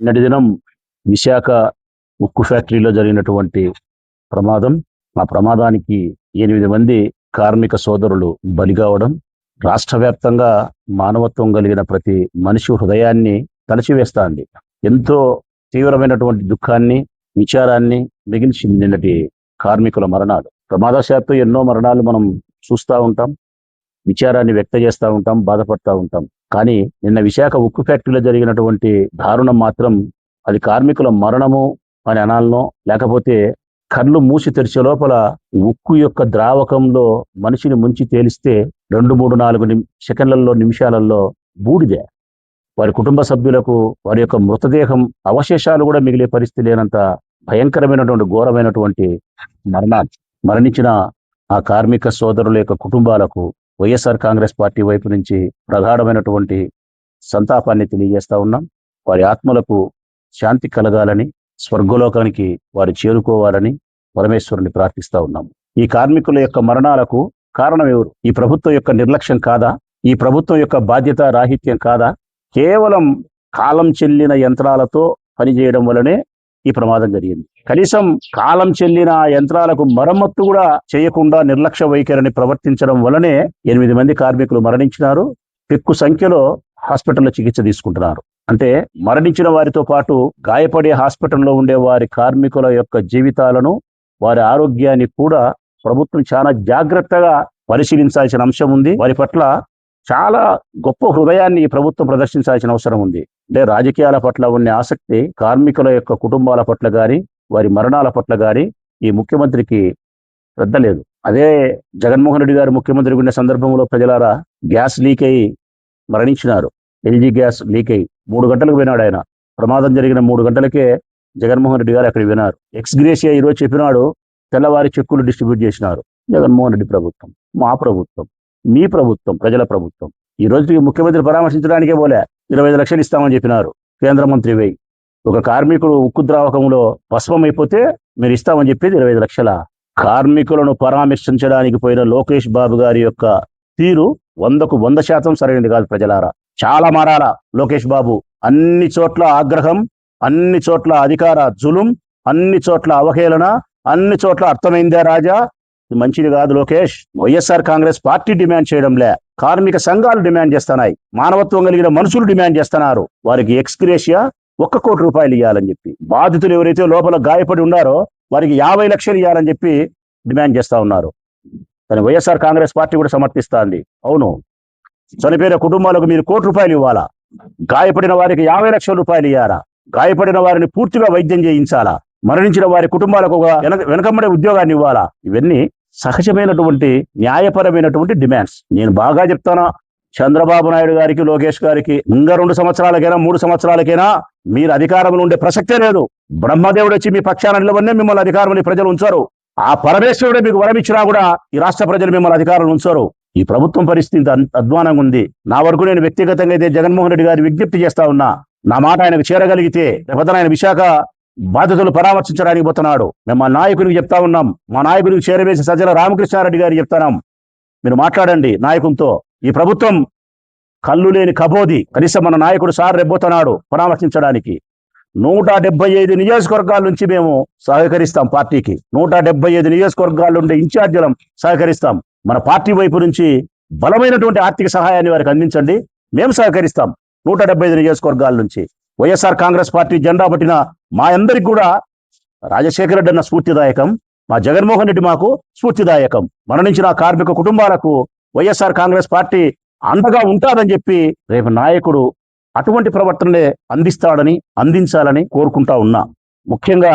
నిన్నటి దినం విశాఖ ఉక్కు ఫ్యాక్టరీలో జరిగినటువంటి ప్రమాదం, ఆ ప్రమాదానికి 8 మంది కార్మిక సోదరులు బలి కావడం రాష్ట్ర వ్యాప్తంగా మానవత్వం కలిగిన ప్రతి మనిషి హృదయాన్ని తలచివేస్తాంది. ఎంతో తీవ్రమైనటువంటి దుఃఖాన్ని, విచారాన్ని మిగిల్చింది నిన్నటి కార్మికుల మరణాలు. ప్రమాదశాత్తు ఎన్నో మరణాలు మనం చూస్తూ ఉంటాం, విచారాన్ని వ్యక్తం చేస్తూ ఉంటాం, బాధపడతా ఉంటాం. కానీ నిన్న విశాఖ ఉక్కు ఫ్యాక్టరీలో జరిగినటువంటి దారుణం మాత్రం అది కార్మికుల మరణము అని అనాలనో, లేకపోతే కళ్ళు మూసి తెరిచే లోపల ఉక్కు యొక్క ద్రావకంలో మనిషిని ముంచి తేలిస్తే 2, 3, 4 సెకండ్లలో, నిమిషాలలో బూడిదే. వారి కుటుంబ సభ్యులకు వారి యొక్క మృతదేహం అవశేషాలు కూడా మిగిలే పరిస్థితి లేనంత భయంకరమైనటువంటి ఘోరమైనటువంటి మరణాలు. మరణించిన ఆ కార్మిక సోదరుల యొక్క కుటుంబాలకు వైఎస్ఆర్ కాంగ్రెస్ పార్టీ వైపు నుంచి ప్రగాఢమైనటువంటి సంతాపాన్ని తెలియజేస్తా ఉన్నాం. వారి ఆత్మలకు శాంతి కలగాలని, స్వర్గలోకానికి వారు చేరుకోవాలని పరమేశ్వరుని ప్రార్థిస్తా ఉన్నాం. ఈ కార్మికుల యొక్క మరణాలకు కారణం ఎవరు? ఈ ప్రభుత్వం యొక్క నిర్లక్ష్యం కాదా? ఈ ప్రభుత్వం యొక్క బాధ్యత రాహిత్యం కాదా? కేవలం కాలం చెల్లిన యంత్రాలతో పనిచేయడం వలనే ఈ ప్రమాదం జరిగింది. కనీసం కాలం చెల్లిన యంత్రాలకు మరమ్మత్తు కూడా చేయకుండా నిర్లక్ష్య వైఖరిని ప్రవర్తించడం వలనే 8 మంది కార్మికులు మరణించినారు. ఎక్కువ సంఖ్యలో హాస్పిటల్లో చికిత్స తీసుకుంటున్నారు. అంటే మరణించిన వారితో పాటు గాయపడే హాస్పిటల్లో ఉండే వారి కార్మికుల యొక్క జీవితాలను, వారి ఆరోగ్యాన్ని కూడా ప్రభుత్వం చాలా జాగ్రత్తగా పరిశీలించాల్సిన అంశం ఉంది. వారి పట్ల చాలా గొప్ప హృదయాన్ని ఈ ప్రభుత్వం ప్రదర్శించాల్సిన అవసరం ఉంది. అంటే రాజకీయాల పట్ల ఉన్న ఆసక్తి కార్మికుల యొక్క కుటుంబాల పట్ల గాని, వారి మరణాల పట్ల గాని ఈ ముఖ్యమంత్రికి శ్రద్ధ లేదు. అదే జగన్మోహన్ రెడ్డి గారు ముఖ్యమంత్రి ఉన్న సందర్భంలో ప్రజలారా గ్యాస్ లీక్ అయ్యి మరణించినారు. ఎల్జీ గ్యాస్ లీక్ అయ్యి 3 గంటలకు వినాడు ఆయన. ప్రమాదం జరిగిన 3 గంటలకే జగన్మోహన్ రెడ్డి గారు అక్కడికి వినారు. ఎక్స్గ్రేషియా ఈరోజు చెప్పినాడు, తెల్లవారి చెక్కులు డిస్ట్రిబ్యూట్ చేసినారు. జగన్మోహన్ రెడ్డి ప్రభుత్వం, మా ప్రభుత్వం, మీ ప్రభుత్వం, ప్రజల ప్రభుత్వం. ఈ రోజు ముఖ్యమంత్రి పరామర్శించడానికే పోలే 25 లక్షలు ఇస్తామని చెప్పినారు కేంద్ర మంత్రి వై. ఒక కార్మికుడు ఉక్కు ద్రావకంలో భస్మం అయిపోతే మీరు ఇస్తామని చెప్పేది 25 లక్షల. కార్మికులను పరామర్శించడానికి పోయిన లోకేష్ బాబు గారి యొక్క తీరు 100కు 100% సరైనది కాదు. ప్రజలారా చాలా మారాల లోకేష్ బాబు. అన్ని చోట్ల ఆగ్రహం, అన్ని చోట్ల అధికార జులుం, అన్ని చోట్ల అవహేళన, అన్ని చోట్ల అర్థమైందే రాజా, ఇది మంచిది కాదు లోకేష్. వైఎస్ఆర్ కాంగ్రెస్ పార్టీ డిమాండ్ చేయడంలే, కార్మిక సంఘాలు డిమాండ్ చేస్తున్నాయి, మానవత్వం కలిగిన మనుషులు డిమాండ్ చేస్తున్నారు. వారికి ఎక్స్గ్రేషియా 1 కోటి రూపాయలు ఇవ్వాలని చెప్పి, బాధితులు ఎవరైతే లోపల గాయపడి ఉన్నారో వారికి 50 లక్షలు ఇవ్వాలని చెప్పి డిమాండ్ చేస్తా ఉన్నారు. కానీ వైఎస్ఆర్ కాంగ్రెస్ పార్టీ కూడా సమర్థిస్తుంది. అవును, చనిపోయిన కుటుంబాలకు మీరు 1 కోటి రూపాయలు ఇవ్వాలా, గాయపడిన వారికి 50 లక్షల రూపాయలు ఇవ్వాలా, గాయపడిన వారిని పూర్తిగా వైద్యం చేయించాలా, మరణించిన వారి కుటుంబాలకు ఒక వెనకమ్మడే ఉద్యోగాన్ని ఇవ్వాలా. ఇవన్నీ సహజమైనటువంటి న్యాయపరమైనటువంటి డిమాండ్స్. నేను బాగా చెప్తానా, చంద్రబాబు నాయుడు గారికి, లోకేష్ గారికి ఇంకా 2 సంవత్సరాలకైనా 3 సంవత్సరాలకైనా మీరు అధికారంలో ఉండే ప్రసక్తే లేదు. బ్రహ్మదేవుడు వచ్చి మీ పక్షాన నిలవనే మిమ్మల్ని అధికారంలో ప్రజలు ఉంచారు. ఆ పరమేశ్వరుడే మీకు వరం ఇచ్చినా కూడా ఈ రాష్ట్ర ప్రజలు మిమ్మల్ని అధికారంలో ఉంచారు. ఈ ప్రభుత్వం పరిస్థితి అధ్వానంగా ఉంది. నా వరకు నేను వ్యక్తిగతంగా అయితే జగన్మోహన్ రెడ్డి గారి విజ్ఞప్తి చేస్తా ఉన్నా, నా మాట ఆయనకు చేరగలిగితే రేపొద్దున ఆయన విశాఖ బాధితులు పరామర్శించడానికి పోతున్నాడు. మేము మా నాయకునికి చెప్తా ఉన్నాం, మా నాయకునికి చేరవేసి సజ్జల రామకృష్ణారెడ్డి గారికి చెప్తాం, మీరు మాట్లాడండి నాయకునితో. ఈ ప్రభుత్వం కళ్ళు లేని కబోది. కనీసం మన నాయకుడు సార్ రేపోతున్నాడు పరామర్శించడానికి. 175 నియోజకవర్గాల నుంచి మేము సహకరిస్తాం పార్టీకి. 175 నియోజకవర్గాల నుండి ఇన్ఛార్జీలం సహకరిస్తాం. మన పార్టీ వైపు నుంచి బలమైనటువంటి ఆర్థిక సహాయాన్ని వారికి అందించండి, మేము సహకరిస్తాం. 175 నియోజకవర్గాల నుంచి వైఎస్ఆర్ కాంగ్రెస్ పార్టీ జెండా పట్టిన మా అందరికి కూడా రాజశేఖర రెడ్డి అన్న స్ఫూర్తిదాయకం, మా జగన్మోహన్ రెడ్డి మాకు స్ఫూర్తిదాయకం. మరణించిన కార్మిక కుటుంబాలకు వైఎస్ఆర్ కాంగ్రెస్ పార్టీ అండగా ఉంటాదని చెప్పి రేపు నాయకుడు అటువంటి ప్రవర్తననే అందించాలని కోరుకుంటా ఉన్నా. ముఖ్యంగా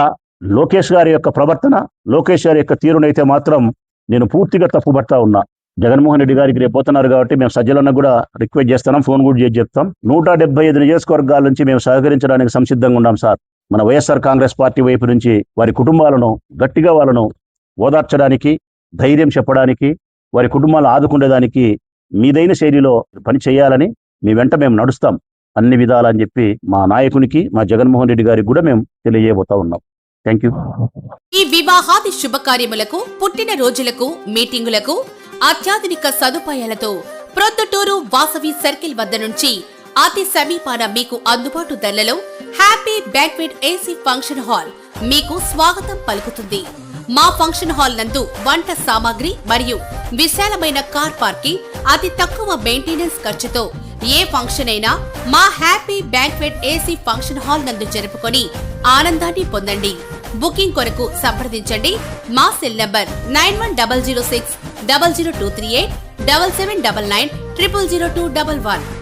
లోకేష్ గారి యొక్క ప్రవర్తన, లోకేష్ గారి యొక్క తీరునైతే మాత్రం నేను పూర్తిగా తప్పుపడతా ఉన్నా. జగన్మోహన్ రెడ్డి గారికి రేపు పోతున్నారు కాబట్టి మేము సజ్జలన్న కూడా రిక్వెస్ట్ చేస్తున్నాం, ఫోన్ కూడా చేసి చెప్తాం. 175 నియోజకవర్గాల నుంచి మేము సహకరించడానికి సంసిద్ధంగా ఉన్నాం సార్. మన వైఎస్ఆర్ కాంగ్రెస్ పార్టీ వైపు నుంచి వారి కుటుంబాలను గట్టిగా వాళ్ళను ఓదార్చడానికి, ధైర్యం చెప్పడానికి, వారి కుటుంబాలను ఆదుకునేదానికి మీదైన శైలిలో పని చేయాలని మీ వెంట మేము నడుస్తాం అన్ని విధాలని చెప్పి మా నాయకునికి, మా జగన్మోహన్ రెడ్డి గారికి కూడా మేము తెలియజేయబోతా ఉన్నాం. Thank you. ఈ వివాహాది శుభకార్యములకు, పుట్టిన రోజులకు, మీటింగులకు అత్యాధునిక సదుపాయాలతో ప్రొద్దుటూరు వాసవి సర్కిల్ వద్ద నుంచి అతి సమీపాన మీకు అందుబాటు ధరలలో happy banquet AC function hall మీకు స్వాగతం పలుకుతుంది. మా ఫంక్షన్ హాల్ నందు వంట సామాగ్రి మరియు విశాలమైన కార్ పార్కింగ్, అతి తక్కువ మెయింటెనెన్స్ ఖర్చుతో ఏ ఫంక్షన్ అయినా మా happy banquet AC function hall నందు జరుపుకొని ఆనందాన్ని పొందండి. బుకింగ్ కొరకు సంప్రదించండి. మా సెల్ నంబర్ 9100600238 7799 000211.